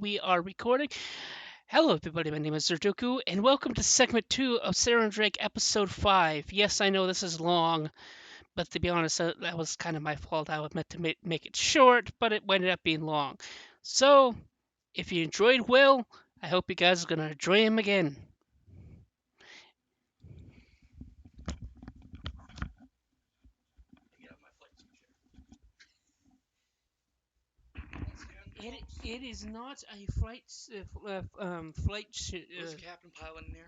we are recording. Hello, everybody. My name is Zerduku, and welcome to segment 2 of Sarah and Drake episode 5. Yes, I know this is long, but to be honest, that was kind of my fault. I was meant to make it short, but it ended up being long. So, if you enjoyed Will, I hope you guys are going to enjoy him again. It is not a flight. Who's the captain pilot in here?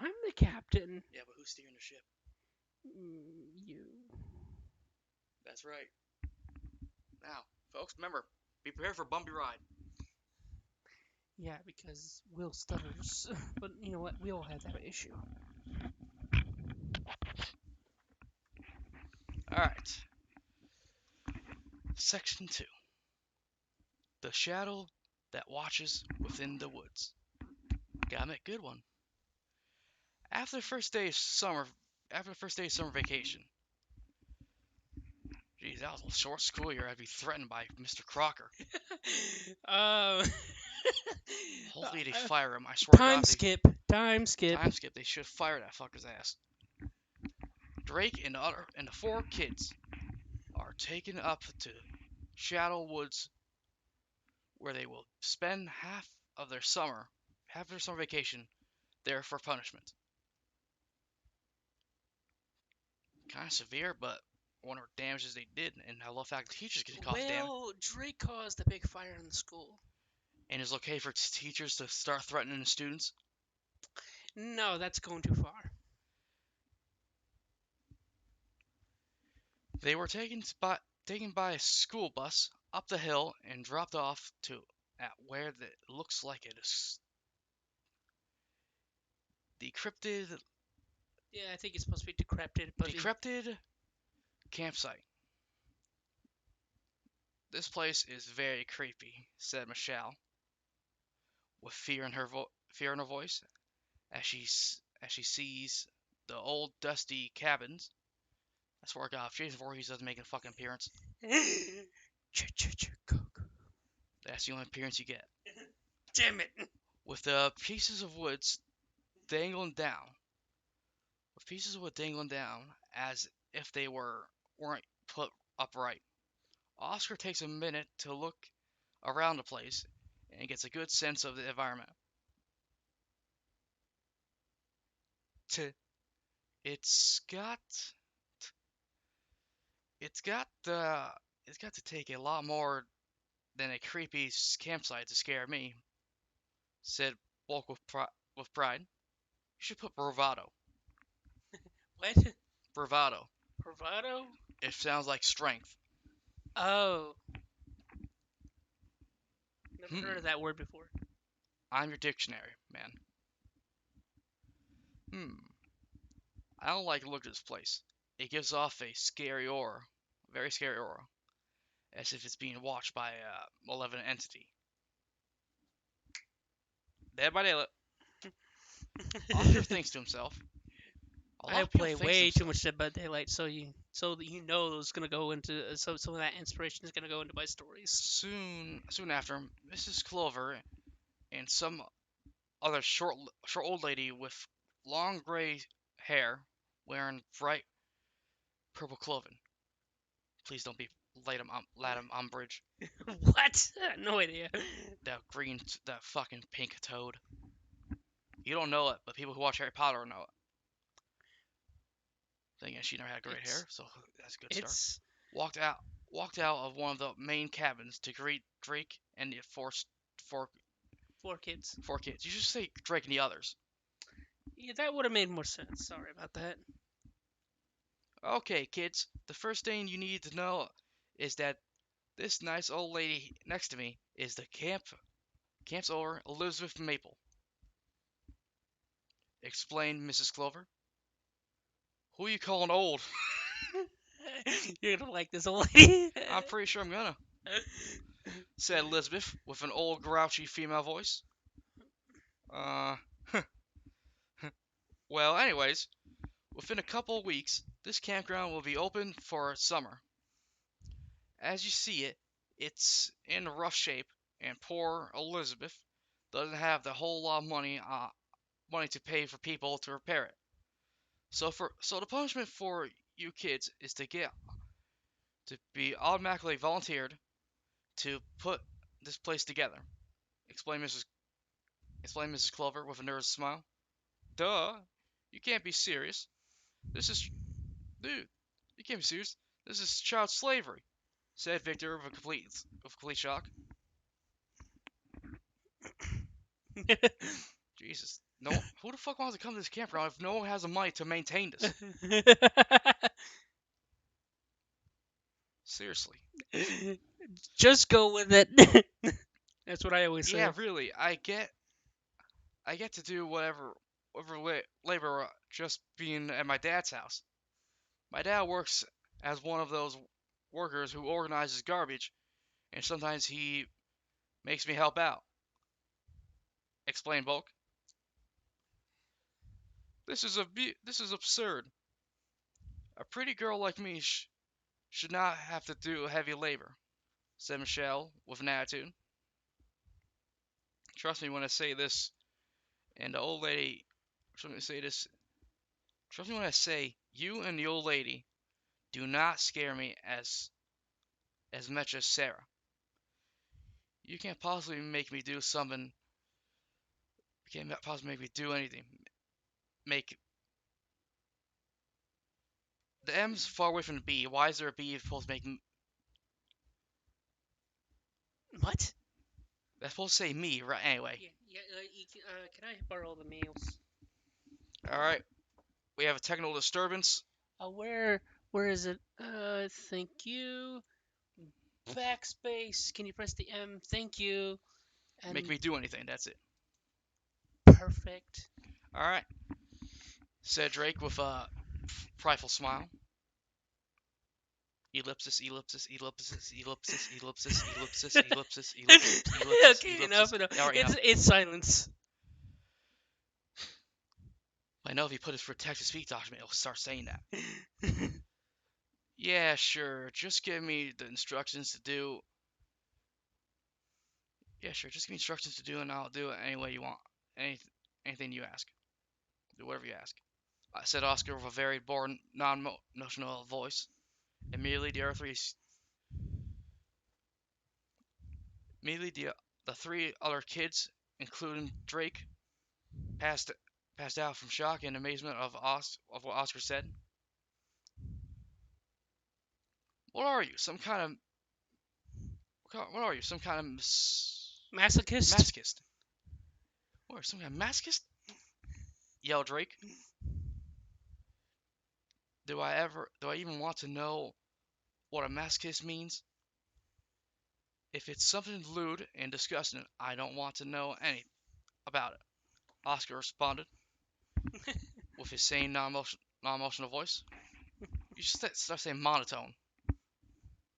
I'm the captain. Yeah, but who's steering the ship? You. That's right. Now, folks, remember, be prepared for a bumpy ride. Yeah, because Will stutters. But you know what? We all have that issue. Alright. Section 2. The shadow that watches within the woods. Gotta make a good one. After the first day of summer vacation. Geez, that was a short school year. I'd be threatened by Mr. Crocker. Um, Hopefully they fire him. I swear to time God, skip. Time skip. time skip. They should fire that fucker's ass. Drake and the four kids are taken up to Shadow Woods, where they will spend half their summer vacation there for punishment. Kind of severe, but I wonder what damages they did, and I love the fact teachers can cause damage. Well, Drake caused a big fire in the school. And it's okay for teachers to start threatening the students. No, that's going too far. They were taken by a school bus up the hill and dropped off to at where it looks like it is decrypted Yeah, I think it's supposed to be decrepit, but decrepted campsite. This place is very creepy, said Michelle, with fear in her voice, as she sees the old dusty cabins. I swear to God, if Jason Voorhees doesn't make a fucking appearance, that's the only appearance you get. Damn it! With the pieces of wood dangling down, as if they weren't put upright. Oscar takes a minute to look around the place and gets a good sense of the environment. It's got it's got the it's got to take a lot more than a creepy campsite to scare me, said Bulk with pride. You should put bravado. What? Bravado. Bravado? It sounds like strength. Oh. Never heard of that word before. I'm your dictionary, man. I don't like the look of this place. It gives off a scary aura, a very scary aura, as if it's being watched by a malevolent entity. Dead by Daylight. Oscar thinks to himself. I play way too much Dead by Daylight, so that you know there's gonna go into some of that inspiration is gonna go into my stories. Soon after, Mrs. Clover and some other short old lady with long gray hair, wearing bright purple clothing. Please don't be Latham Umbridge. What? No idea. That fucking pink toad. You don't know it, but people who watch Harry Potter know it. Thing is, she never had great hair, so that's a good start. Walked out of one of the main cabins to greet Drake and the four kids. You should say Drake and the others. Yeah, that would have made more sense. Sorry about that. Okay, kids. The first thing you need to know is that this nice old lady next to me is the camp's owner, Elizabeth Maple. Explained Mrs. Clover. Who you calling old? You're gonna like this old lady. I'm pretty sure I'm gonna. Said Elizabeth with an old grouchy female voice. Well, anyways, within a couple of weeks, this campground will be open for summer. As you see it, it's in rough shape and poor Elizabeth doesn't have the whole lot of money to pay for people to repair it. So the punishment for you kids is to be automatically volunteered to put this place together. Explained Mrs. Clover with a nervous smile. Duh, you can't be serious. This is dude, you can't be serious. This is child slavery," said Victor with complete shock. Jesus, no, who the fuck wants to come to this campground if no one has the money to maintain this? Seriously. Just go with it. That's what I always say. Yeah, really. I get to do whatever labor just being at my dad's house. My dad works as one of those workers who organizes garbage, and sometimes he makes me help out. Explained Bulk. This is absurd. A pretty girl like me should not have to do heavy labor," said Michelle with an attitude. Trust me when I say this, and the old lady. Trust me when I say this. Trust me when I say you and the old lady do not scare me as much as Sarah. You can't possibly make me do something. You can't possibly make me do anything. Make the M's far away from the B. Why is there a B supposed to make? What? That's supposed to say me, right? Anyway. Can I borrow the mails? All right. We have a technical disturbance. Where is it? Thank you. Backspace. Can you press the M? Thank you. Make And me do anything. That's it. perfect. All right. Said Drake with a prideful smile. Ellipsis, ellipsis, ellipsis, ellipsis, ellipsis, ellipsis, ellipsis, ellipsis, ellipsis, Okay, ellipsis. enough. All right, enough. It's silence. I know if you put it for text to speech document, it'll start saying that. Yeah, sure. Just give me the instructions to do. Yeah, sure. Just give me instructions to do, and I'll do it any way you want. Anything you ask. Do whatever you ask. Said Oscar with a very bored, non-emotional voice. Immediately, the three other kids, including Drake, passed passed out from shock and amazement of what Oscar said. What are you? What are you? Some kind of Masochist? masochist? What? Some kind of masochist? Yelled Drake. Do I even want to know what a masochist means? If it's something lewd and disgusting, I don't want to know anything about it. Oscar responded with his same non-emotional voice. You should start saying monotone.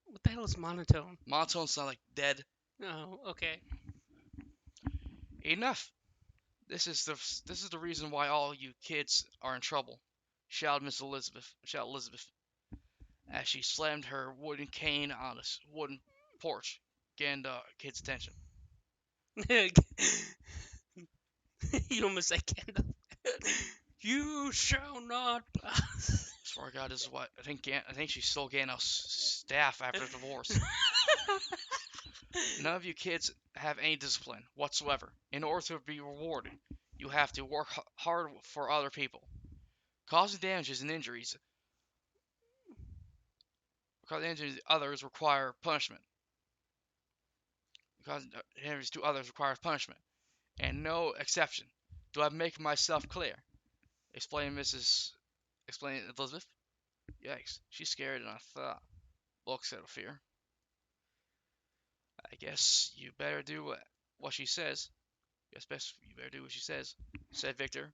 What the hell is monotone? Monotone sounds like dead. Oh, okay. Enough. This is the reason why all you kids are in trouble, shouted Elizabeth, as she slammed her wooden cane on a wooden porch, getting the kids' attention. You almost said Gandalf. You shall not pass. Swear to God, this is what I think. I think she stole Gandalf's staff after the divorce. None of you kids have any discipline whatsoever. In order to be rewarded, you have to work hard for other people. Causing damages and injuries to others require punishment. Causing injuries to others requires punishment, and no exception. Do I make myself clear? Explained Elizabeth. Yikes, she's scared than I thought. Bulk said with fear. I guess you better do what she says. Guess best you better do what she says, said Victor,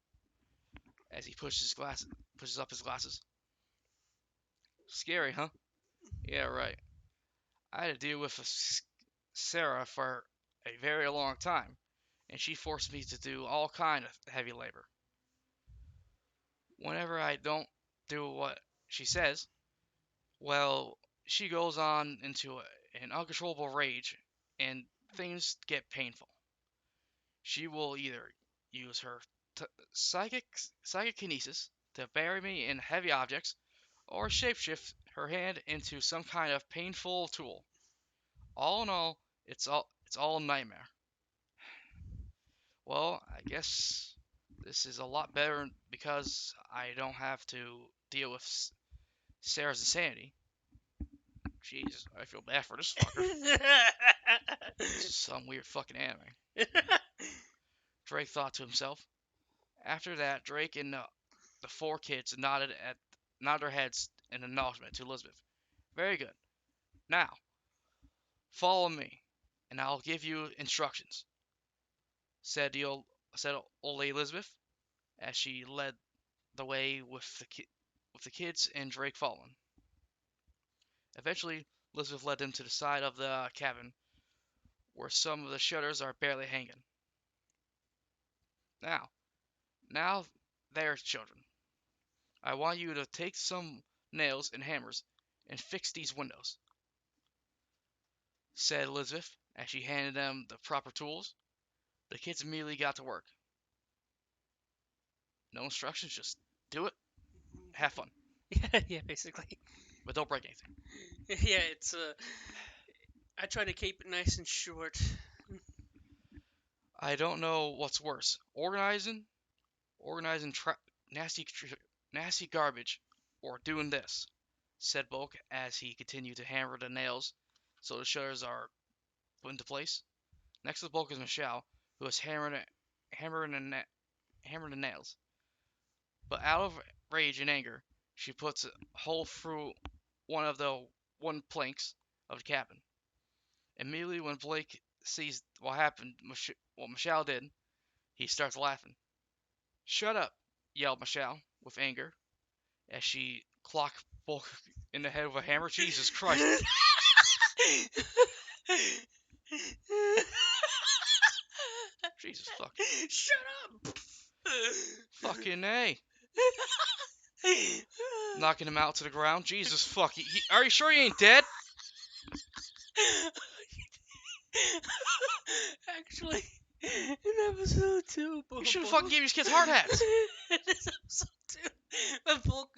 as he pushes up his glasses. Scary, huh? Yeah, right. I had to deal with Sarah for a very long time, and she forced me to do all kind of heavy labor. Whenever I don't do what she says, well, she goes on into an uncontrollable rage, and things get painful. She will either use her t- psychokinesis to bury me in heavy objects, or shapeshift her hand into some kind of painful tool. All in all, it's all a nightmare. Well, I guess this is a lot better because I don't have to deal with Sarah's insanity. Jesus, I feel bad for this fucker. This is some weird fucking anime. Drake thought to himself. After that, Drake and the four kids nodded their heads in acknowledgement to Elizabeth. Very good. Now, follow me, and I'll give you instructions," said old lady Elizabeth as she led the way with the kids and Drake following. Eventually, Elizabeth led them to the side of the cabin, where some of the shutters are barely hanging. Now, now, there, children. I want you to take some nails and hammers and fix these windows," said Elizabeth as she handed them the proper tools. The kids immediately got to work. No instructions, just do it, have fun, Yeah, basically. but don't break anything. Yeah, it's I try to keep it nice and short. I don't know what's worse, organizing nasty, nasty garbage, or doing this," said Bulk as he continued to hammer the nails so the shutters are put into place. Next to the Bulk is Michelle, who is hammering the nails. But out of rage and anger, she puts a hole through one of the wooden planks of the cabin. Immediately, when Blake sees what happened, what Michelle did, he starts laughing. "Shut up!" yelled Michelle with anger as she clocked Bulk in the head with a hammer. Jesus Christ! Jesus fuck! Shut up! Fucking A! Knocking him out to the ground. Jesus fuck! Are you sure he ain't dead? Actually, in episode 2, You should have fucking gave these kids hard hats. in this episode 2, when Bulk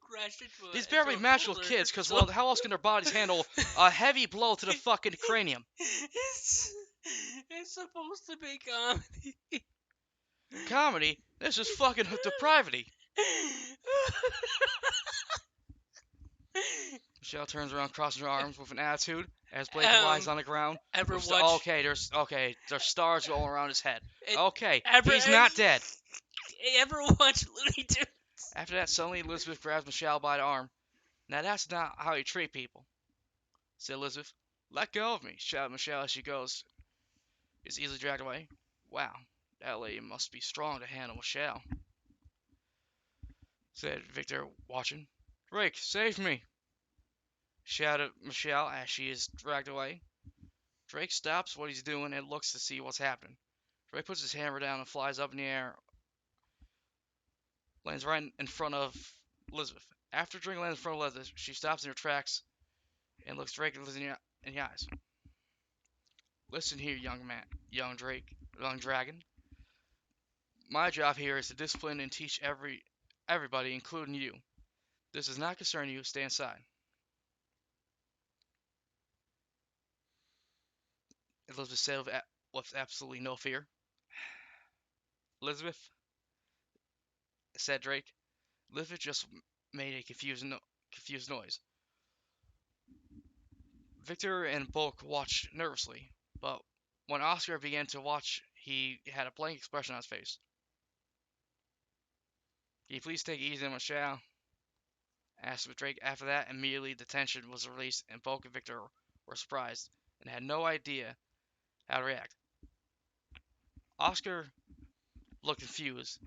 crashed These into barely a magical boulder, kids, because, so well, how else can their bodies handle a heavy blow to the fucking cranium? it's, it's supposed to be comedy. Comedy? This is fucking depravity. Michelle turns around, crossing her arms with an attitude as Blake lies on the ground. Ever watch? There's stars going around his head. It, Okay, ever, he's not dead. Ever watch Looney Tunes? After that, suddenly Elizabeth grabs Michelle by the arm. "Now that's not how you treat people," said Elizabeth. "Let go of me," shouted Michelle as she is easily dragged away. "Wow, that lady must be strong to handle Michelle," said Victor, watching. "Drake, save me!" shouted Michelle as she is dragged away. Drake stops what he's doing and looks to see what's happening. Drake puts his hammer down and flies up in the air, lands right in front of Elizabeth. After Drake lands in front of Elizabeth, she stops in her tracks and looks Drake in the eyes. "Listen here, young dragon. My job here is to discipline and teach everybody, including you. This does not concern you. Stay inside." Elizabeth said with absolutely no fear. "Elizabeth," said Drake. Elizabeth just made a confused noise. Victor and Bulk watched nervously, but when Oscar began to watch, he had a blank expression on his face. "Can you please take it easy on Michelle?" asked Drake. After that, immediately the tension was released, and Bulk and Victor were surprised and had no idea how to react. Oscar looked confused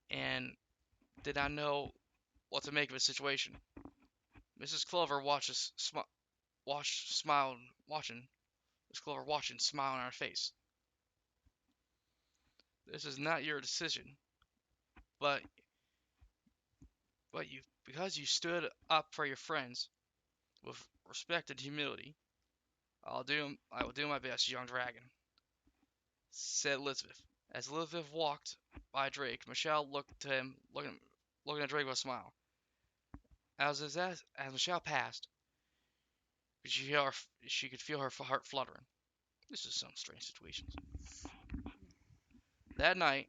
and did not know what to make of the situation. Mrs. Clover smiled, watching. Miss Clover watching, smiling on her face. "This is not your decision, but because you stood up for your friends with respect and humility, I will do my best, young dragon, said Elizabeth. As Elizabeth walked by Drake, Michelle looked to him, looking at Drake with a smile. As Michelle passed, she could feel her heart fluttering. This is some strange situation. That night,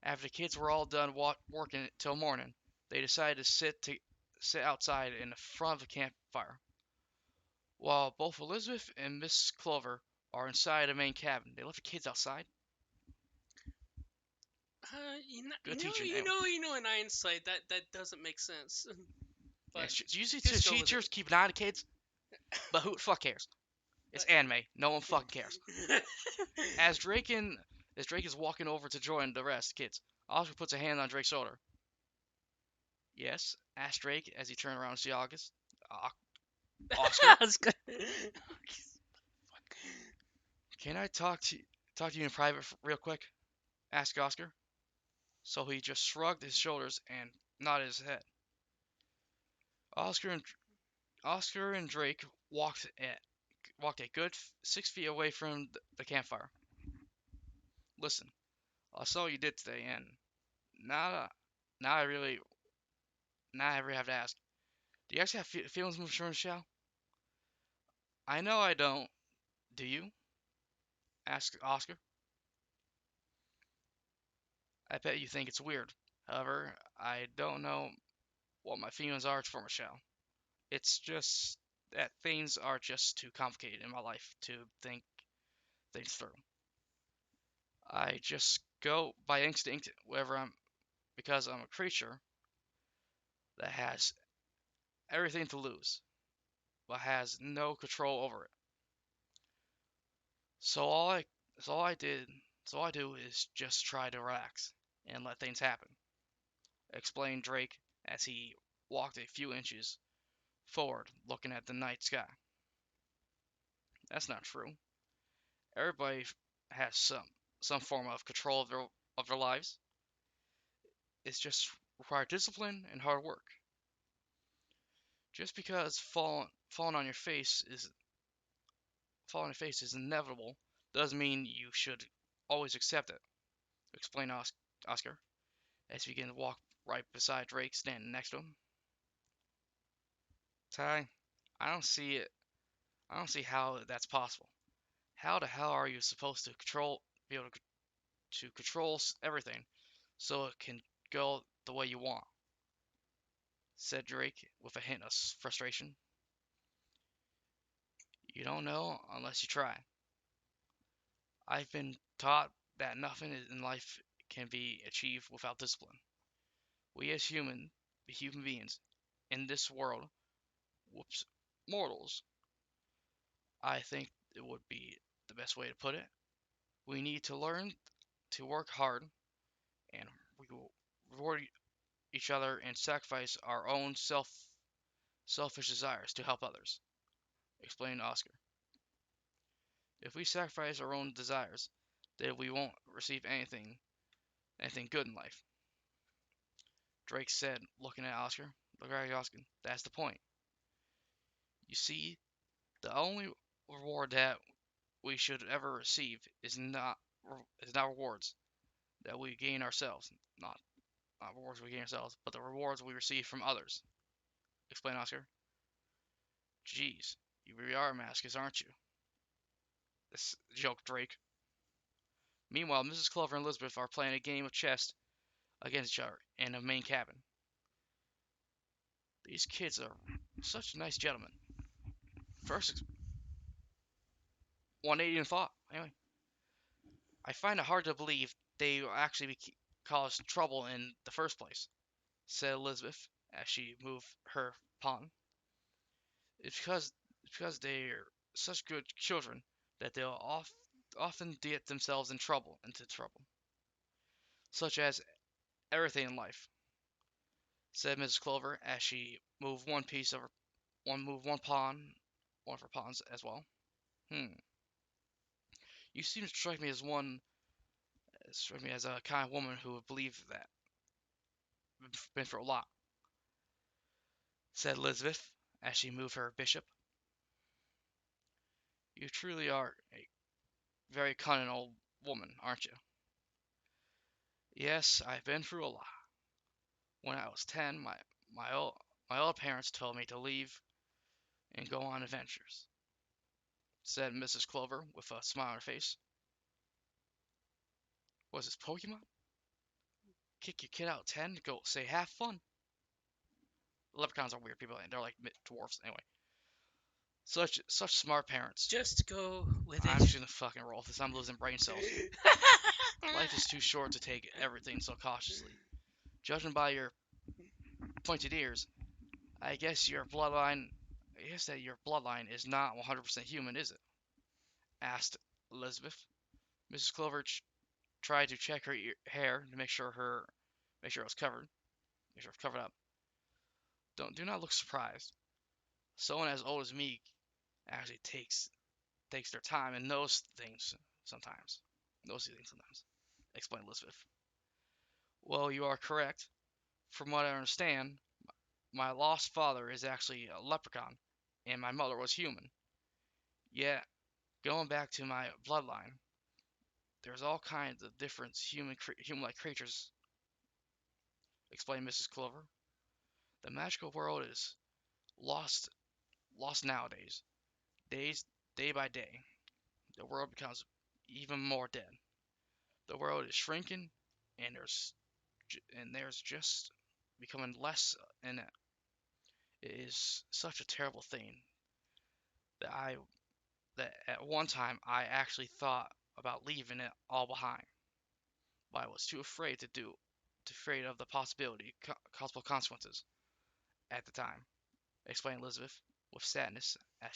after the kids were all done working till morning, they decided to sit outside in the front of the campfire, while both Elizabeth and Miss Clover are inside the main cabin. They left the kids outside. Good teaching, anyway. You know, in hindsight, that doesn't make sense. Yeah, But usually just go with teachers it. keep an eye on the kids, but who the fuck cares? It's anime. No one fucking cares. As Drake and as Drake is walking over to join the rest kids, Oscar puts a hand on Drake's shoulder. Yes, asked Drake as he turned around to see August. Oscar, can I talk to you in private real quick? Asked Oscar. So he just shrugged his shoulders and nodded his head. Oscar and Oscar and Drake walked a good 6 feet away from the campfire. Listen, I saw what you did today, and now now I really now I really have to ask. Do you actually have feelings for Michelle? I know I don't. Do you? Asked Oscar. I bet you think it's weird. However, I don't know what my feelings are for Michelle. It's just that things are just too complicated in my life to think things through. I just go by instinct wherever I'm because I'm a creature that has everything to lose, but has no control over it. So all I so all I did so all I do is just try to relax and let things happen, explained Drake as he walked a few inches forward looking at the night sky. That's not true. Everybody has some form of control of their lives. It's just require discipline and hard work. Just because falling on your face is inevitable doesn't mean you should always accept it. Explained Oscar as he began to walk right beside Drake, standing next to him. Ty, I don't see it. I don't see how that's possible. How the hell are you supposed to be able to control everything so it can go the way you want? Said Drake with a hint of frustration. You don't know unless you try. I've been taught that nothing in life can be achieved without discipline. We as human beings in this world, whoops, mortals, I think it would be the best way to put it. We need to learn to work hard and we will reward each other and sacrifice our own selfish desires to help others, explained Oscar. If we sacrifice our own desires, then we won't receive anything good in life. Drake said, looking at Oscar. That's the point. You see, the only reward that we should ever receive is not rewards that we gain ourselves, not not rewards we gain ourselves, but the rewards we receive from others. Explained Oscar. Jeez, you really are masochists, aren't you? This joked Drake. Meanwhile, Mrs. Clover and Elizabeth are playing a game of chess against each other in the main cabin. These kids are such nice gentlemen. First 180 in thought. Anyway, I find it hard to believe they actually caused trouble in the first place, said Elizabeth as she moved her pawn. It's because they're such good children that they'll often get themselves into trouble, such as everything in life, said Mrs. Clover as she moved one pawn, one of her pawns as well. Hmm. You seem to strike me as a kind of woman who would believe that. Been through a lot, said Elizabeth as she moved her bishop. You truly are a very cunning old woman, aren't you? Yes, I've been through a lot. When I was 10, my old my old parents told me to leave and go on adventures, said Mrs. Clover with a smile on her face. Was this Pokemon? Kick your kid out at 10 to go say have fun. Leprechauns are weird people and they're like dwarfs anyway. Such smart parents. Just go with I'm just it. gonna fucking roll with this. I'm losing brain cells. Life is too short to take everything so cautiously. Judging by your pointed ears, I guess your bloodline. I guess that your bloodline is not 100% human, is it? Asked Elizabeth. Mrs. Clover tried to check her hair to make sure it was covered, make sure it was covered up. Do not look surprised. Someone as old as me actually takes their time and knows things sometimes. Knows these things sometimes. Explained Elizabeth. Well, you are correct. From what I understand, my lost father is actually a leprechaun, and my mother was human. Yet, going back to my bloodline, there's all kinds of different human-like creatures. Explained Mrs. Clover. The magical world is lost, lost nowadays. Days, day by day, the world becomes even more dead. The world is shrinking, and there's just becoming less, and it is such a terrible thing that I that at one time I actually thought about leaving it all behind, but I was too afraid too afraid of the possible consequences at the time. Explained Elizabeth with sadness as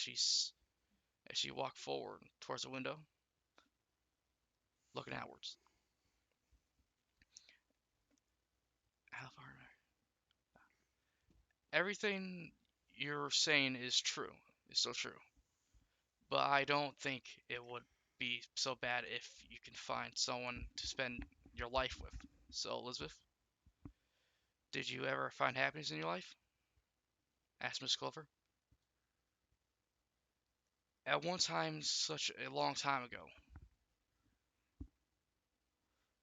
she walked forward towards the window, looking outwards. How far? Everything you're saying is true. Is so true. But I don't think it would be so bad if you can find someone to spend your life with. So, Elizabeth, did you ever find happiness in your life? Asked Miss Clover. At one time, such a long time ago,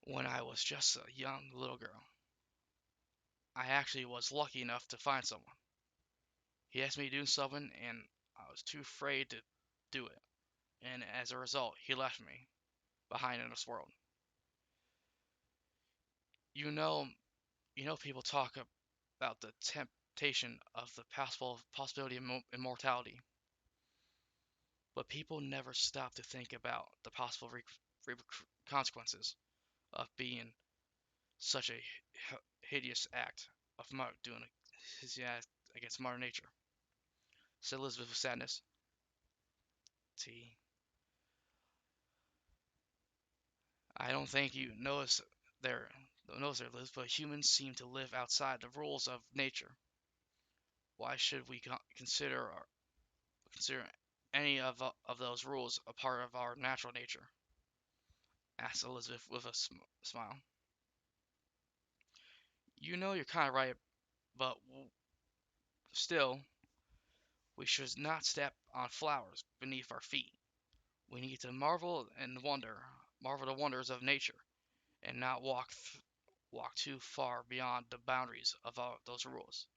when I was just a young little girl, I actually was lucky enough to find someone. He asked me to do something, and I was too afraid to do it. And as a result, he left me behind in this world. You know, people talk about the temptation of the possibility of immortality, but people never stop to think about the possible consequences of being such a hideous act of doing his act against modern nature, said Elizabeth with sadness. T. I don't think you there notice there, Liz, but humans seem to live outside the rules of nature. Why should we consider any of those rules a part of our natural nature? Asked Elizabeth with a smile. You know you're kind of right, but still, we should not step on flowers beneath our feet. We need to marvel the wonders of nature, and not walk too far beyond the boundaries of all those rules.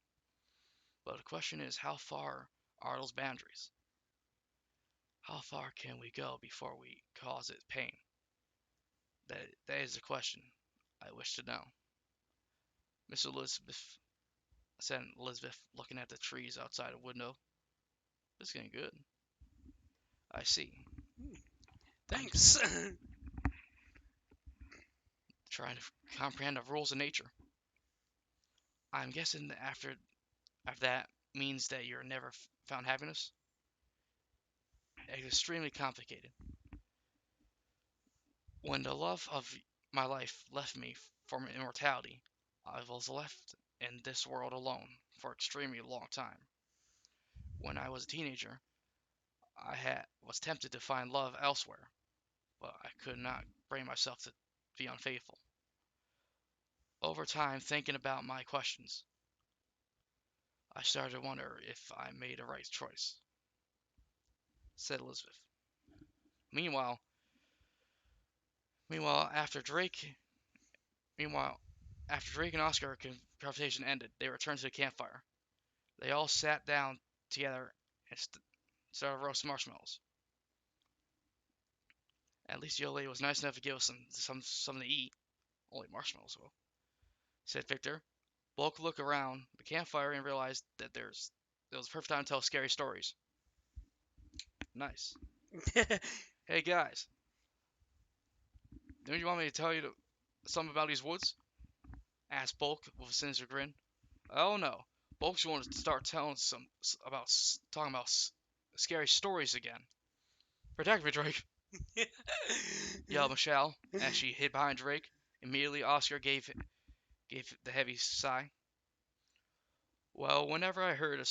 But the question is, how far are those boundaries? How far can we go before we cause it pain? That is the question I wish to know. Miss Elizabeth, said Elizabeth, looking at the trees outside a window. This is getting good. I see. I'm Thanks. trying to comprehend the rules of nature. I'm guessing that after that means that you're never found happiness. It's extremely complicated. When the love of my life left me for immortality, I was left in this world alone for an extremely long time. When I was a teenager, was tempted to find love elsewhere, but I could not bring myself to be unfaithful. Over time, thinking about my questions, I started to wonder if I made a right choice, said Elizabeth. Meanwhile, meanwhile, after Drake, meanwhile, after Drake and Oscar conversation ended, they returned to the campfire. They all sat down together and started roasting marshmallows. At least the old lady was nice enough to give us something to eat. Only marshmallows, though, said Victor. Bulk looked around the campfire and realized that it was the perfect time to tell scary stories. Nice. Hey guys, don't you want me to tell you something about these woods? Asked Bulk with a sinister grin. Oh no, Bulk's wanted to start telling talking about scary stories again. Protect me, Drake, yelled Michelle as she hid behind Drake. Immediately, Oscar gave the heavy sigh. Well, whenever I heard a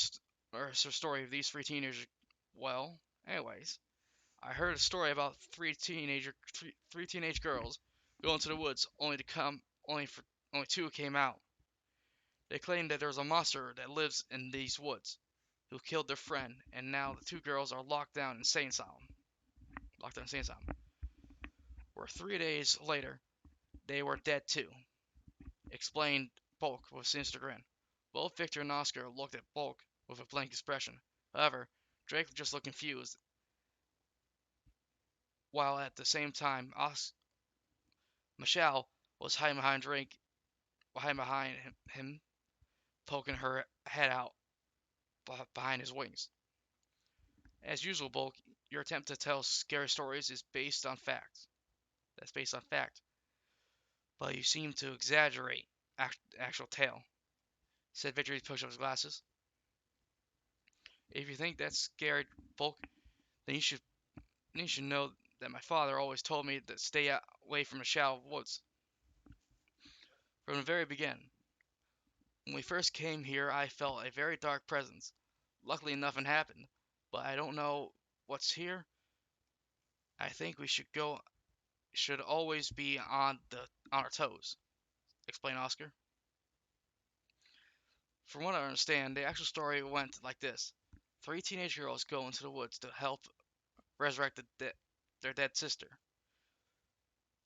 story of these well, anyways, I heard a story about three teenage girls going to the woods only two came out. They claim that there's a monster that lives in these woods who killed their friend, and now the two girls are locked down in insane asylum. Locked down in insane asylum. Where 3 days later they were dead too. Explained Bulk with a sinister grin. Both Victor and Oscar looked at Bulk with a blank expression. However, Drake just looked confused, while at the same time Michelle was hiding behind Drake, hiding behind him, poking her head out behind his wings. As usual, Bulk, your attempt to tell scary stories is based on fact. That's based on fact. But you seem to exaggerate actual tale, said Victor as he pushed up his glasses. If you think that's scary, Bulk, then you should know that my father always told me to stay away from the shallow woods. From the very beginning, when we first came here, I felt a very dark presence. Luckily, nothing happened, but I don't know what's here. I think we should always be on our toes, explained Oscar. From what I understand, the actual story went like this: three teenage girls go into the woods to help resurrect their dead sister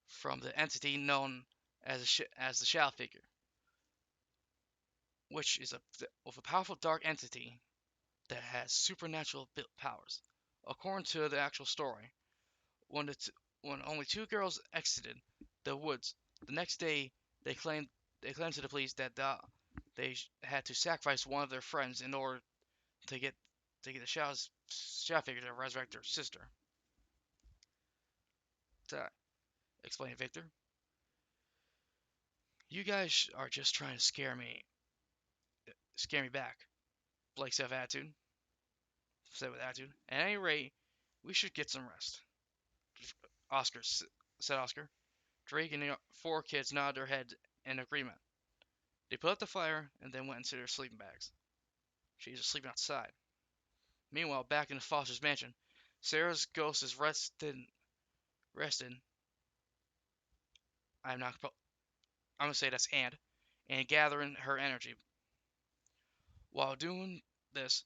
from the entity known as the Shadow Figure, which is a powerful dark entity that has supernatural powers. According to the actual story, when when only two girls exited the woods, the next day they claimed they claimed to the police that they had to sacrifice one of their friends in order to get the shadow figure to resurrect their sister. To explain Victor, you guys are just trying to scare me back. Blake said with attitude. At any rate, we should get some rest. Oscar said Oscar. Drake and the four kids nodded their heads in agreement. They put out the fire and then went into their sleeping bags. She's just sleeping outside. Meanwhile, back in the Foster's mansion, Sarah's ghost is rested. I'm not. I'm gonna say that's and gathering her energy. While doing this,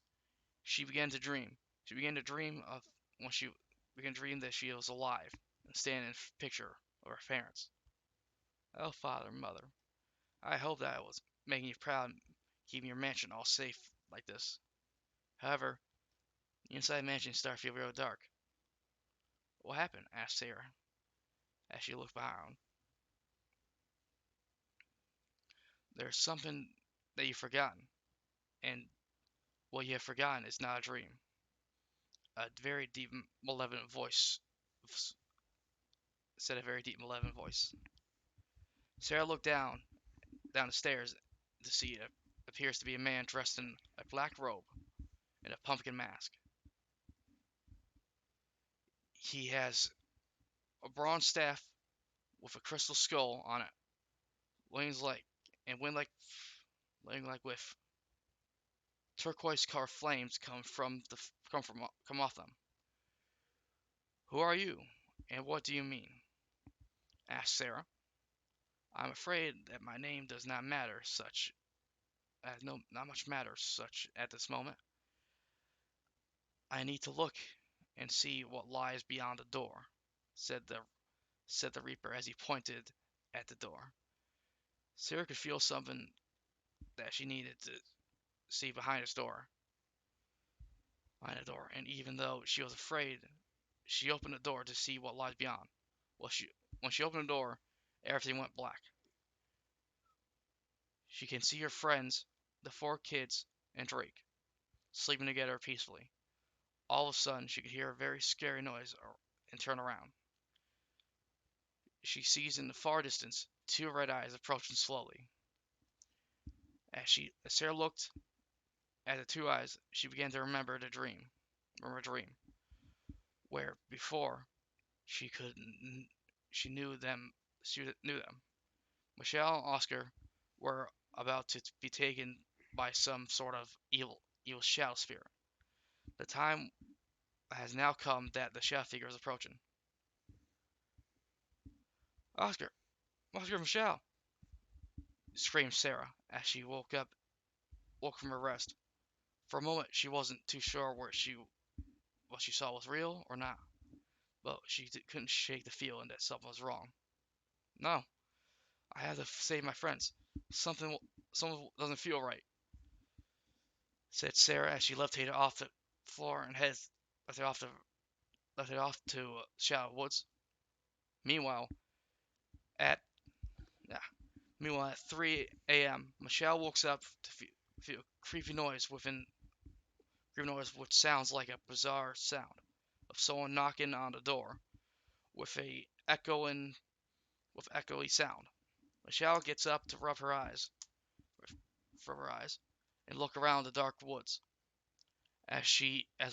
she began to dream. She began to dream of when she began to dream that she was alive and standing in picture of her parents. Oh, father, mother, I hope that I was making you proud, keeping your mansion all safe like this. However, the inside mansion started to feel real dark. What happened? Asked Sarah as she looked behind. There's something that you've forgotten, and what you have forgotten is not a dream. A very deep, malevolent voice said a very deep, malevolent voice. Sarah looked down the stairs to see it appears to be a man dressed in a black robe and a pumpkin mask. He has a bronze staff with a crystal skull on it. Wings like and wind like with turquoise color flames come off them. Who are you, and what do you mean? Asked Sarah. I'm afraid that my name does not matter such not much matters such at this moment. I need to look and see what lies beyond the door, said the Reaper as he pointed at the door. Sarah could feel something that she needed to see behind the door, and even though she was afraid, she opened the door to see what lies beyond. Well, when she opened the door, everything went black. She can see her friends, the four kids, and Drake, sleeping together peacefully. All of a sudden, she could hear a very scary noise and turn around. She sees in the far distance two red eyes approaching slowly. As Sarah looked at the two eyes, she began to remember a dream, where before she could she knew them. She knew them. Michelle and Oscar were about to be taken by some sort of evil shadow spirit. The time has now come that the shadow figure is approaching. Oscar, Oscar, Michelle! Screamed Sarah as she woke from her rest. For a moment, she wasn't too sure what she saw was real or not, but she couldn't shake the feeling that something was wrong. No, I have to save my friends. Something, something doesn't feel right, said Sarah as she levitated off the floor and left it off to Shallow Woods. Meanwhile, at yeah, meanwhile at 3 a.m., Michelle wakes up to feel a creepy noise which sounds like a bizarre sound of someone knocking on the door with a echoey sound. Michelle gets up to rub her eyes from her eyes and look around the dark woods. As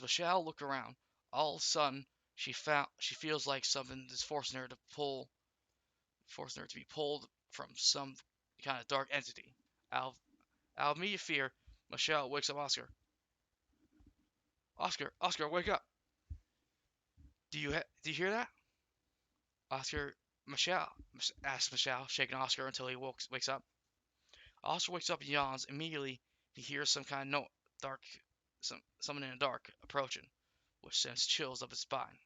Michelle looked around, all of a sudden she feels like something is forcing her to be pulled from some kind of dark entity. Out of immediate fear, Michelle wakes up Oscar. Oscar, wake up! Do you hear that? Oscar, Michelle asks Michelle, shaking Oscar until he wakes up. Oscar wakes up and yawns. Immediately, he hears some kind of dark, someone in the dark approaching, which sends chills up his spine.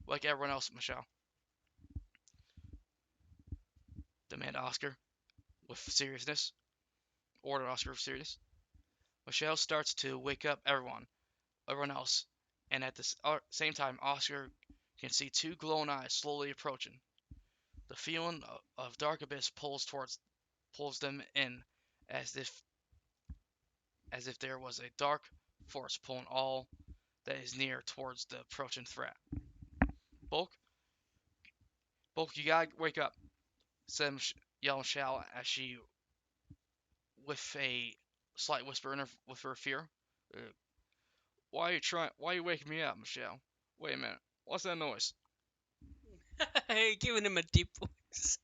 Like everyone else, Michelle, demanded Oscar with seriousness. Ordered Oscar with seriousness. Michelle starts to wake up everyone else, and at the same time, Oscar can see two glowing eyes slowly approaching. The feeling of dark abyss pulls them in, as if there was a dark force pulling all that is near towards the approaching threat. Bulk, Bulk, you gotta wake up, said yelling Michelle as she, with a slight whisper with her fear. Why are you waking me up, Michelle? Wait a minute. What's that noise? Hey, giving him a deep voice.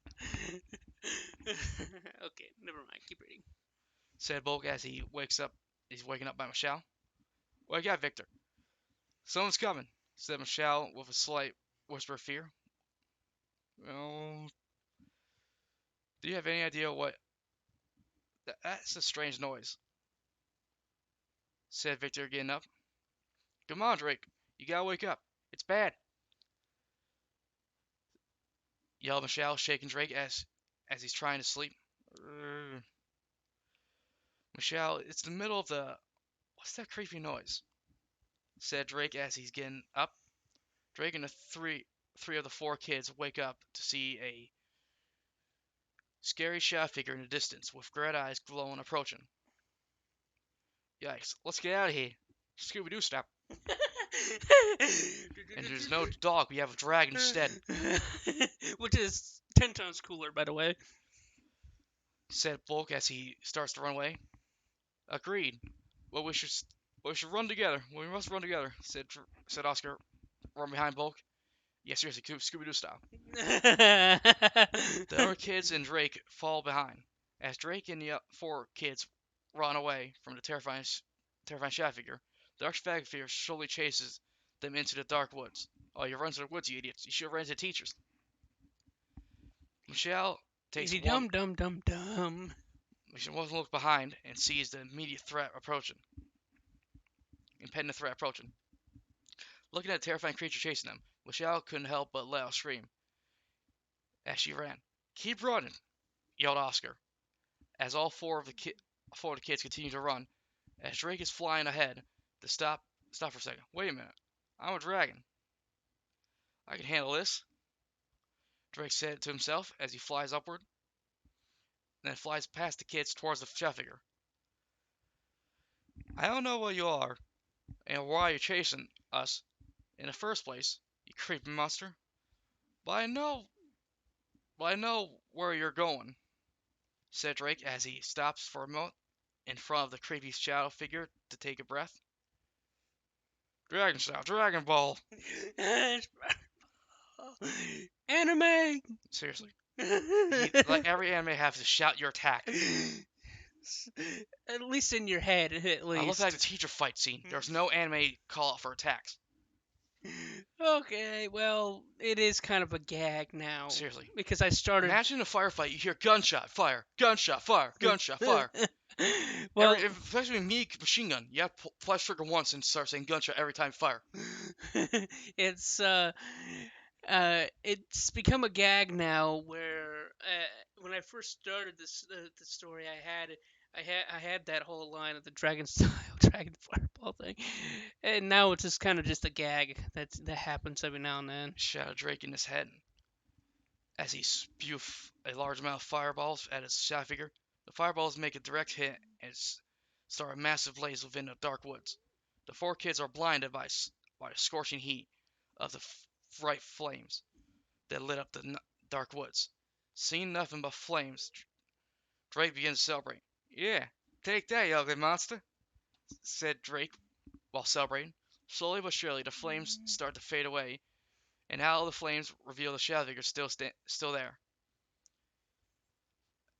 Okay, never mind. Keep reading. Said Bulk as he wakes up. He's waking up by Michelle. Wake up, Victor. Someone's coming, said Michelle with a slight whisper of fear. Well, do you have any idea what? That's a strange noise, said Victor, getting up. Come on, Drake. You gotta wake up. It's bad, yelled Michelle, shaking Drake as he's trying to sleep. Michelle, it's the middle of the. What's that creepy noise? Said Drake as he's getting up. Drake and the three of the four kids wake up to see a scary shadow figure in the distance with red eyes glowing approaching. Yikes, let's get out of here. Scooby Doo stop. And there's no dog, we have a dragon instead, Which is 10 times cooler, by the way. said Bulk as he starts to run away. Agreed. Well, we should run together. We must run together, said Oscar, run behind Bulk. Yeah, seriously, Scooby Doo style. The other kids and Drake fall behind. As Drake and the four kids run away from the terrifying shadow figure, the dark shadow figure slowly chases them into the dark woods. Oh, you run to the woods, you idiots. You should have ran to the teachers. Michelle takes Easy one. dum dum dum dum. Michelle looks behind and sees the immediate threat approaching. Impending threat approaching. Looking at the terrifying creature chasing them, Michelle couldn't help but let out a scream as she ran. "Keep running!" yelled Oscar, as all four of the kids continued to run. As Drake is flying ahead, to stop for a second. "Wait a minute. I'm a dragon. I can handle this," Drake said to himself as he flies upward, and then flies past the kids towards the shadow figure. "I don't know what you are, and why you're chasing us in the first place, you creepy monster, but I know where you're going," said Drake as he stops for a moment in front of the creepy shadow figure to take a breath. "Dragon style, Dragon Ball." Anime. Seriously. Like every anime has to shout your attack. At least in your head, at I look least. like the teacher fight scene. There's no anime call out for attacks. Okay, well, it is kind of a gag now. Seriously. Because I started. Imagine a firefight, you hear gunshot, fire, gunshot, fire, gunshot, fire. Well, Especially me, machine gun. You have to flash trigger once and start saying gunshot every time fire. it's it's become a gag now. Where when I first started the story, I had that whole line of the dragon style dragon fireball thing, and now it's just kind of just a gag that happens every now and then. Shadow Drake in his head as he spew a large amount of fireballs at his shadow figure. The fireballs make a direct hit and start a massive blaze within the dark woods. The four kids are blinded by the scorching heat of the bright flames that lit up the dark woods. Seeing nothing but flames, Drake begins to celebrate. "Yeah, take that, you ugly monster," said Drake while celebrating. Slowly but surely, the flames start to fade away, and out of the flames reveal the shadow figure still there.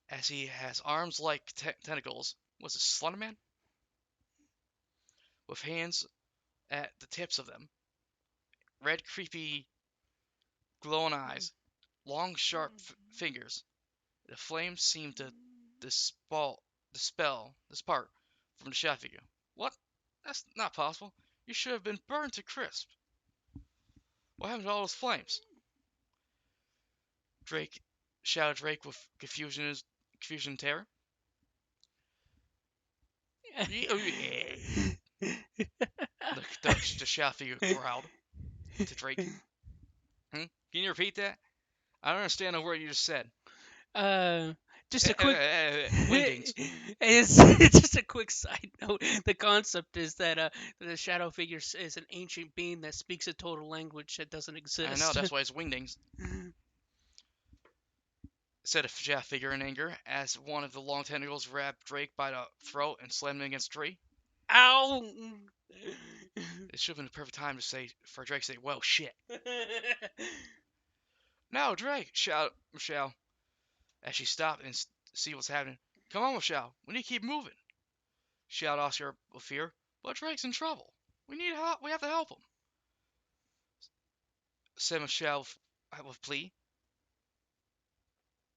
As he has arms like tentacles, was it Slenderman? With hands at the tips of them, red, creepy, glowing eyes, long, sharp fingers. The flames seem to dispel from the shadow figure. "What? That's not possible. You should have been burned to crisp. What happened to all those flames?" Drake shouted Drake with confusion and terror. The shadow figure growled to Drake. Can you repeat that? I don't understand a word you just said. Uh, just a quick. Wingdings. It's just a quick side note. The concept is that the shadow figure is an ancient being that speaks a total language that doesn't I know, exist. that's why it's wingdings, said a shadow figure in anger as one of the long tentacles grabbed Drake by the throat and slammed him against a tree. Ow! It should have been the perfect time for Drake to say, "Well, shit." "No, Drake!" shouted Michelle as she stopped and see what's happening. "Come on, Michelle. We need to keep moving," shouted Oscar with fear. "But Drake's in trouble. We need help. We have to help him," said Michelle with plea.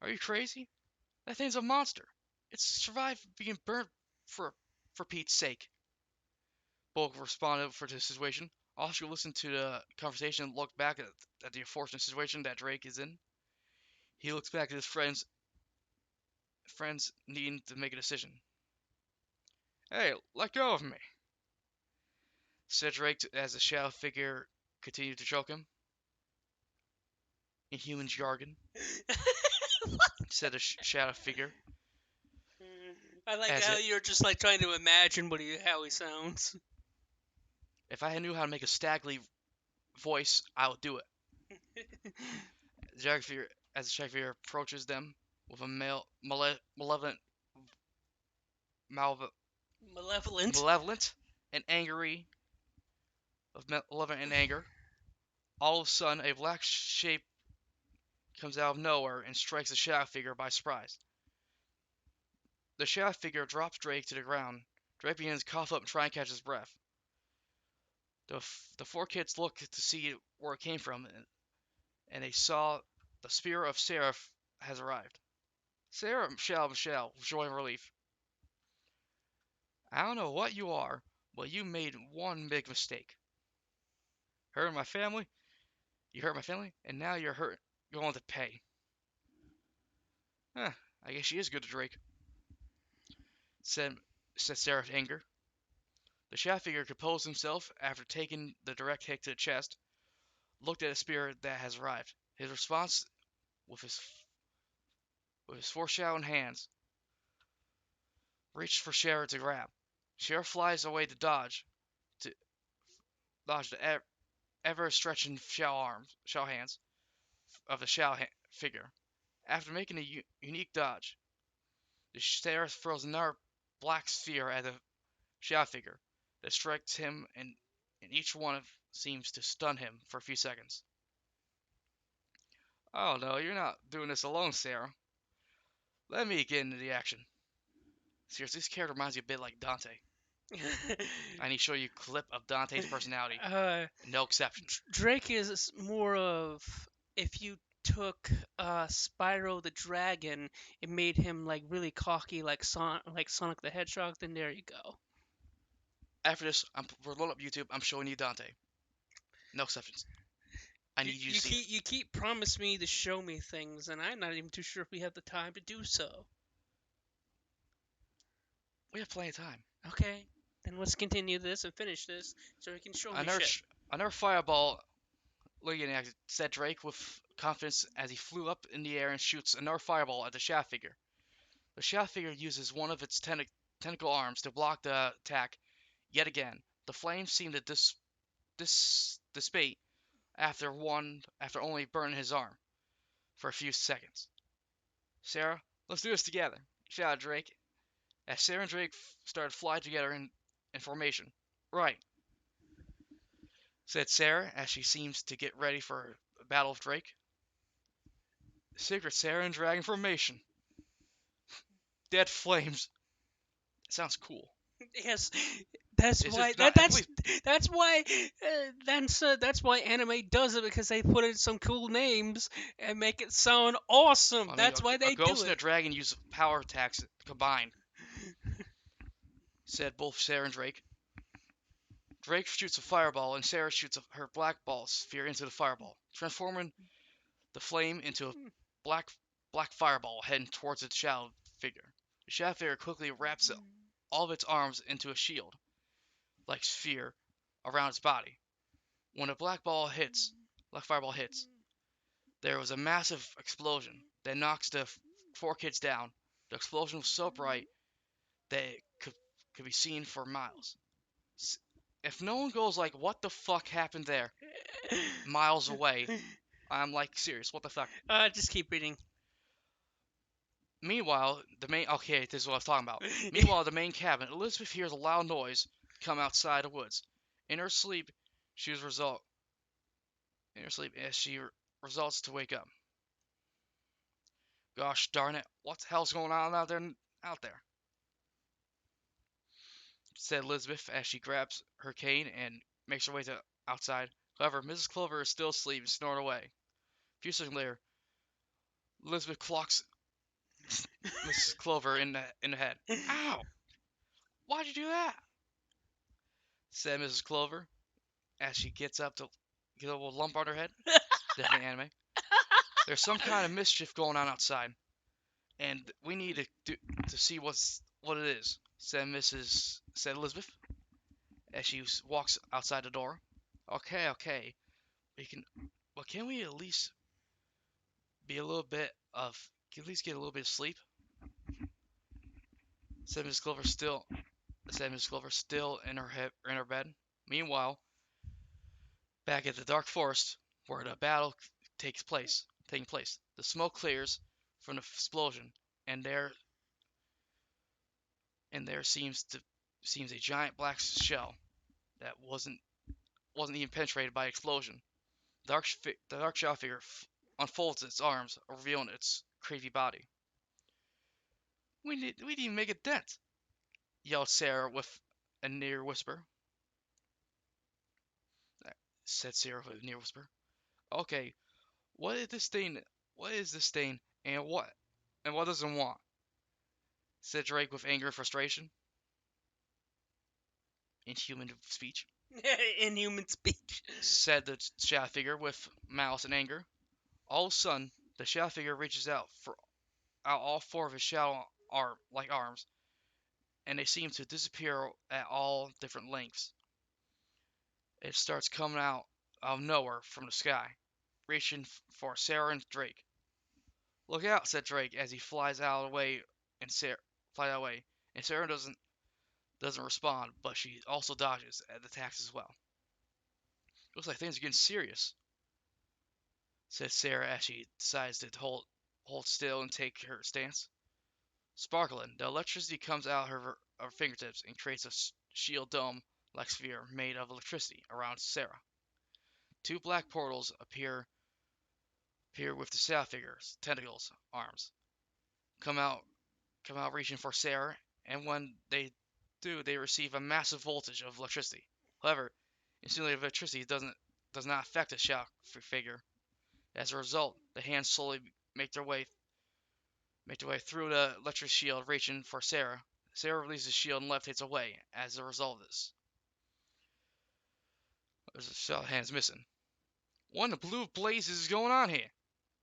"Are you crazy? That thing's a monster. It's survived being burnt for Pete's sake," Bulk responded for the situation. Oscar listened to the conversation and looked back at the unfortunate situation that Drake is in. He looks back at his friends needing to make a decision. "Hey, let go of me," said Drake as the shadow figure continued to choke him. "In human jargon," said the shadow figure. I like As how it, you're just like trying to imagine how he sounds. if I knew how to make a Stagly voice, I would do it. As the shadow figure approaches them with a malevolent, Malevolent. malevolent and angry, of malevolent and anger. All of a sudden, a black shape comes out of nowhere and strikes the shadow figure by surprise. The shadow figure drops Drake to the ground. Drake begins to cough up and try and catch his breath. The four kids look to see where it came from, and they saw the spear of Seraph has arrived. Sarah Michelle, with joy and relief. "I don't know what you are, but you made one big mistake." hurting my family. You hurt my family, and now you're going to pay. Huh, I guess she is good to Drake, said, said Sarah with anger. The shaft figure composed himself after taking the direct hit to the chest, looked at a spirit that has arrived. His response, with his foreshadowing hands, reached for Shara to grab. Shara flies away to dodge the ever stretching shell hands of the figure. After making a unique dodge, the Sheriff throws another black sphere at the shell figure that strikes him, and each one seems to stun him for a few seconds. Oh no, you're not doing this alone, Sarah. Let me get into the action. Seriously, this character reminds you a bit like Dante. I need to show you a clip of Dante's personality. uh, No exceptions. Drake is more of if you took Spyro the Dragon and made him like really cocky like Sonic the Hedgehog, then there you go. After this, we're loading up YouTube. I'm showing you Dante. No exceptions. I need you to see it. You keep promising me to show me things, and I'm not even too sure if we have the time to do so. We have plenty of time. Okay, then let's continue this and finish this so we can show me shit. Another fireball, looking at said Drake with confidence as he flew up in the air and shoots another fireball at the shaft figure. The shaft figure uses one of its tentacle arms to block the attack. Yet again, the flames seem to dissipate after only burning his arm for a few seconds. Sarah, let's do this together, shouted Drake, as Sarah and Drake started flying together in formation. Right, said Sarah as she seems to get ready for a battle with Drake. Secret Sarah and Dragon formation. Dead flames. Sounds cool. Yes, that's Is why it not? that's why that's why anime does it because they put in some cool names and make it sound awesome. I mean, That's why a they do ghost and a it. dragon use power attacks combined, said both Sarah and Drake. Drake shoots a fireball, and Sarah shoots her black ball sphere into the fireball, transforming the flame into a black black fireball heading towards its shadow figure. The shadow figure quickly wraps all of its arms into a shield-like sphere around its body. When a black fireball hits, there was a massive explosion that knocks the four kids down. The explosion was so bright that it could be seen for miles. If no one goes like, "What the fuck happened there?" miles away, I'm like, serious, what the fuck? Just keep reading. Meanwhile, okay, this is what I was talking about. Meanwhile, the main cabin, Elizabeth hears a loud noise come outside the woods. In her sleep, she was result. In her sleep, as she results to wake up. Gosh darn it! What the hell's going on out there? Out there, said Elizabeth as she grabs her cane and makes her way to outside. However, Mrs. Clover is still asleep and snoring away. A few seconds later, Elizabeth clocks Mrs. Clover in the head. Ow! Why'd you do that? Said Mrs. Clover as she gets up to get a little lump on her head. Definitely anime. There's some kind of mischief going on outside, and we need to see what it is. Said Elizabeth as she walks outside the door. Okay, we can. Well, can we at least be a little bit of? Can we at least get a little bit of sleep? Said Mrs. Clover still in her bed. Meanwhile, back at the dark forest where the battle taking place, the smoke clears from the explosion, and there seems a giant black shell that wasn't even penetrated by explosion. The dark shell figure unfolds its arms, revealing its crazy body. We didn't even make a dent, yelled Sarah with a near whisper. Said Sarah with a near whisper. Okay, what is this thing? What is this thing? And what does it want? Said Drake with anger and frustration. Inhuman speech. Inhuman speech. said the shadow figure with malice and anger. All of a sudden, the shadow figure reaches out for out all four of his shadow arms, and they seem to disappear at all different lengths. It starts coming out of nowhere from the sky, reaching for Sarah and Drake. "Look out!" said Drake as he flies out of the way, and Sarah doesn't respond, but she also dodges and attacks as well. "Looks like things are getting serious," said Sarah as she decides to hold still and take her stance. Sparkling, the electricity comes out of her fingertips and creates a shield dome-like sphere made of electricity around Sarah. Two black portals appear with the Shadow Figure's tentacles arms. Come out reaching for Sarah, and when they do, they receive a massive voltage of electricity. However, instantly electricity does not affect the Shadow Figure. As a result, the hands slowly make their way through the electric shield, reaching for Sarah. Sarah releases the shield and levitates away. As a result of this, there's a shadow hands missing. "What in the blue blazes is going on here?"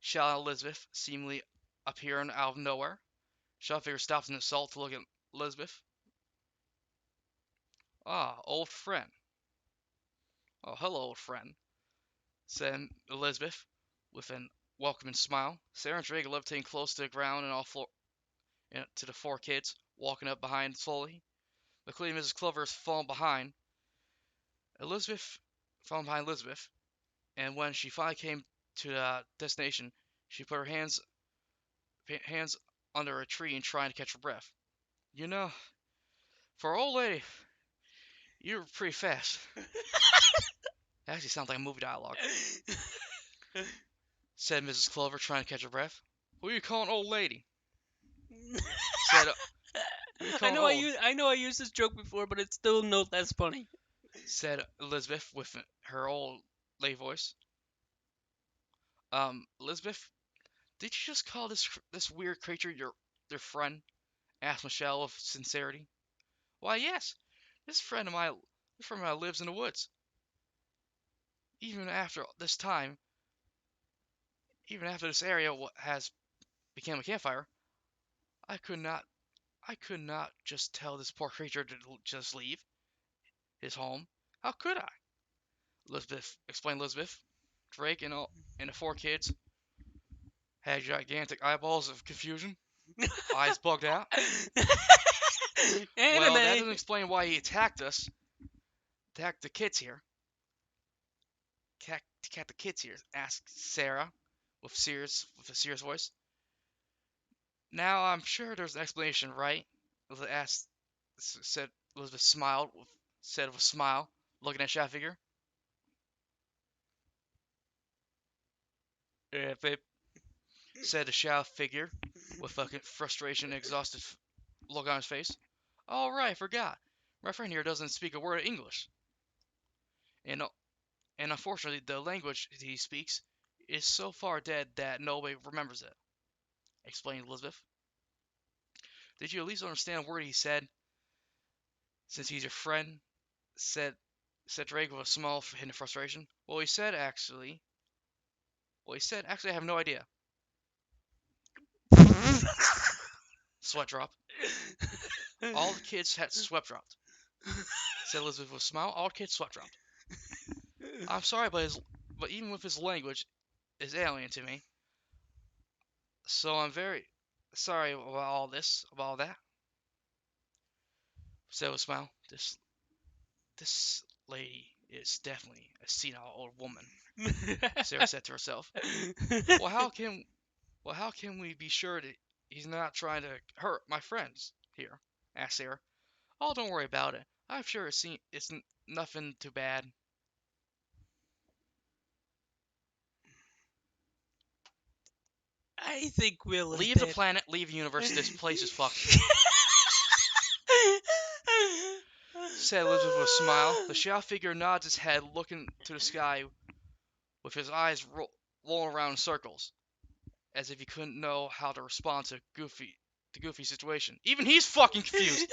shouted Elizabeth, seemingly appearing out of nowhere. Shadow Figure stops in assault to look at Elizabeth. "Ah, old friend." "Oh, hello, old friend," said Elizabeth with an welcoming smile. Sarah and Drake levitating close to the ground to the four kids, walking up behind slowly. Luckily, Mrs. Clover has fallen behind Elizabeth, and when she finally came to the destination, she put her hands under a tree and trying to catch her breath. "You know, for an old lady, you're pretty fast." That actually sounds like movie dialogue, said Mrs. Clover, trying to catch her breath. "Who are you calling old lady?" said Who are you calling old? I know I used this joke before, but it's still no less funny. said Elizabeth with her old lay voice. Elizabeth, did you just call this weird creature your friend?" asked Michelle with sincerity. "Why, yes. This friend of mine lives in the woods. Even after this time, even after this area has become a campfire, I could not just tell this poor creature to just leave his home. How could I?" Explained Elizabeth. Drake and the four kids had gigantic eyeballs of confusion, eyes bugged out. "Well, that doesn't Anime. explain why he attacked the kids here." Attacked the kids here?" asked Sarah with a serious voice. "Now I'm sure there's an explanation, right?" asked said Elizabeth said with a smile, looking at Shadow Figure. "Yeah, babe," said the Shadow Figure with a frustration and exhausted look on his face. "Oh right, I forgot. My friend here doesn't speak a word of English, and unfortunately the language he speaks is so far dead that nobody remembers it," explained Elizabeth. "Did you at least understand a word he said, since he's your friend?" said Drake with a small hint of frustration. Actually, I have no idea." Sweat drop. "All the kids had sweat dropped," said Elizabeth with a smile. "All the kids sweat dropped. I'm sorry, but even with his language is alien to me, so I'm very sorry about all that," said with a smile. This lady is definitely a senile old woman," Sarah said to herself. Well, how can we be sure that he's not trying to hurt my friends here?" asked Sarah. "Oh, don't worry about it. I'm sure it's nothing too bad." I think Will is "Leave the dead. planet, leave the universe. This place is fucked," said Elizabeth with a smile. The shadow figure nods his head, looking to the sky with his eyes rolling around in circles, as if he couldn't know how to respond to the goofy situation. Even he's fucking confused.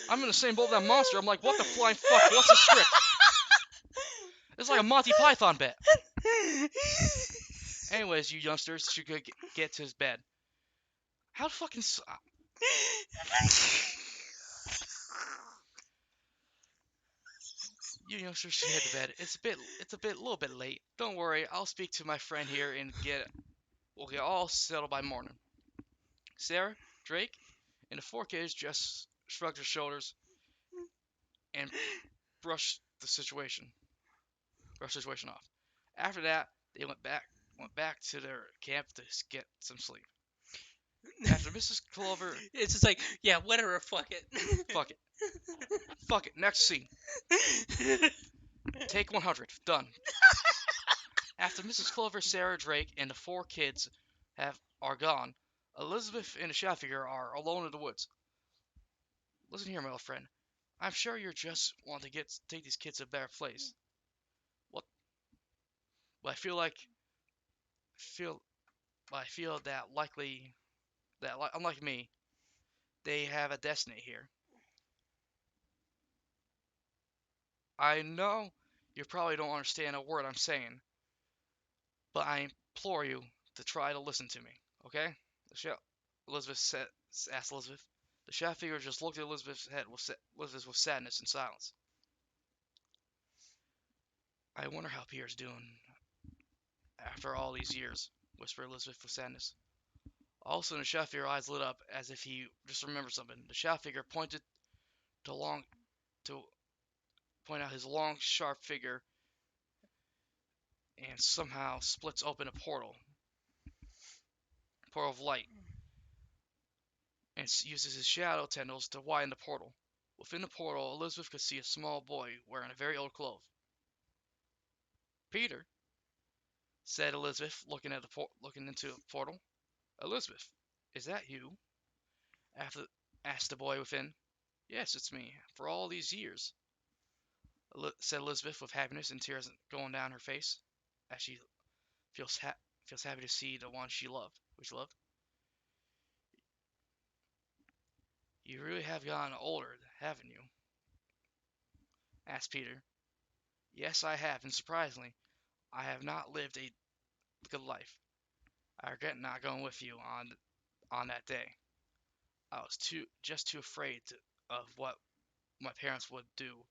I'm in the same boat with that monster. I'm like, what the flying fuck? What's the script? It's like a Monty Python bit. Anyways, you youngsters should get to his bed. How fucking... You youngsters should head to bed. It's a little bit late. Don't worry, I'll speak to my friend here and we'll get all settled by morning. Sarah, Drake, and the four kids just shrugged their shoulders and brushed the situation off. After that, they went back to their camp to get some sleep. After Mrs. Clover, It's just like, yeah, whatever, fuck it. fuck it. Next scene. Take 100. Done. After Mrs. Clover, Sarah, Drake, and the four kids are gone, Elizabeth and the shadow figure are alone in the woods. Listen here, my old friend. I'm sure you just want to take these kids to a better place. What? But I feel that unlike me, they have a destiny here. I know you probably don't understand a word I'm saying, but I implore you to try to listen to me, okay? Asked Elizabeth. The shadow figure just looked at Elizabeth's head with sadness and silence. I wonder how Pierre's doing after all these years, whispered Elizabeth with sadness. All of a sudden, the shadow figure's eyes lit up as if he just remembered something. The shadow figure pointed to point out his long, sharp figure and somehow splits open a portal of light, and uses his shadow tendrils to widen the portal. Within the portal, Elizabeth could see a small boy wearing a very old clothes. Peter, said Elizabeth, looking into the portal. Elizabeth, is that you? Asked the boy within. Yes, it's me. For all these years, said Elizabeth with happiness and tears going down her face, as she feels happy to see the one which she loved. You really have gotten older, haven't you? Asked Peter. Yes, I have, and surprisingly, I have not lived a good life. I regret not going with you on that day. I was too afraid of what my parents would do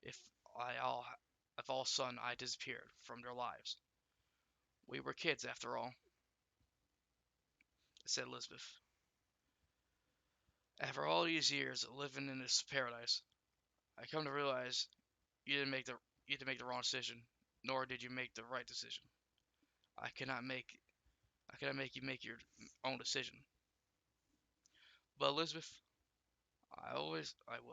if all of a sudden I disappeared from their lives. We were kids after all, said Elizabeth. After all these years of living in this paradise, I come to realize you didn't make the wrong decision, nor did you make the right decision. I cannot make you make your own decision. But Elizabeth, I will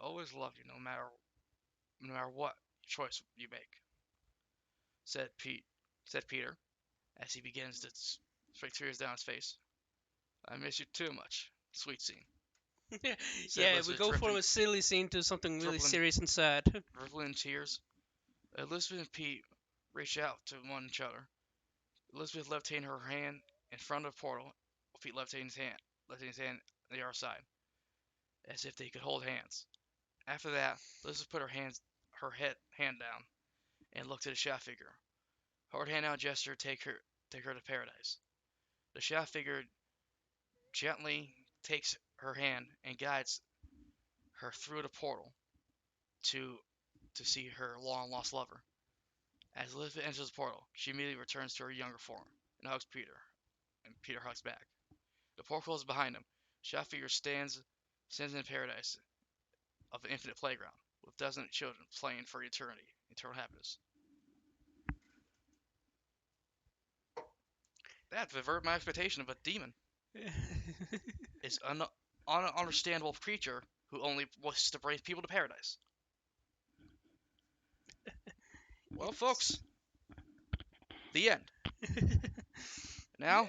always love you no matter what choice you make, said Peter, as he begins to straight tears down his face. I miss you too much. Sweet scene. Yeah, we go from a silly scene to something really serious and sad. Dribbling in tears, Elizabeth and Pete reach out to one another. Elizabeth left-handed her hand in front of the portal, Pete left-handed his hand on the other side, as if they could hold hands. After that, Elizabeth put her hand down, and looked at the shadow figure. Her hand out gesture take her to paradise. The shadow figure gently takes her hand and guides her through the portal to see her long lost lover. As Elizabeth enters the portal, she immediately returns to her younger form and hugs Peter, and Peter hugs back. The portal closes behind him. Shadow figure stands in paradise of an infinite playground with dozens of children playing for eternal happiness. That perverted my expectation of a demon. Is an ununderstandable creature who only wishes to bring people to paradise. Well, folks, the end. Now,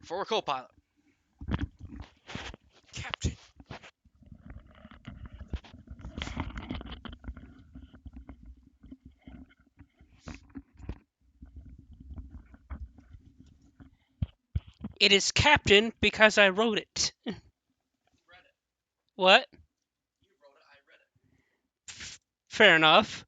for a co-pilot. Captain. It is Captain because I wrote it. What? Fair enough.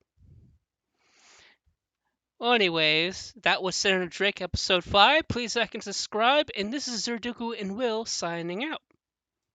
Well, anyways, that was Sarah Drake episode 5. Please like and subscribe. And this is Zerduku and Will signing out.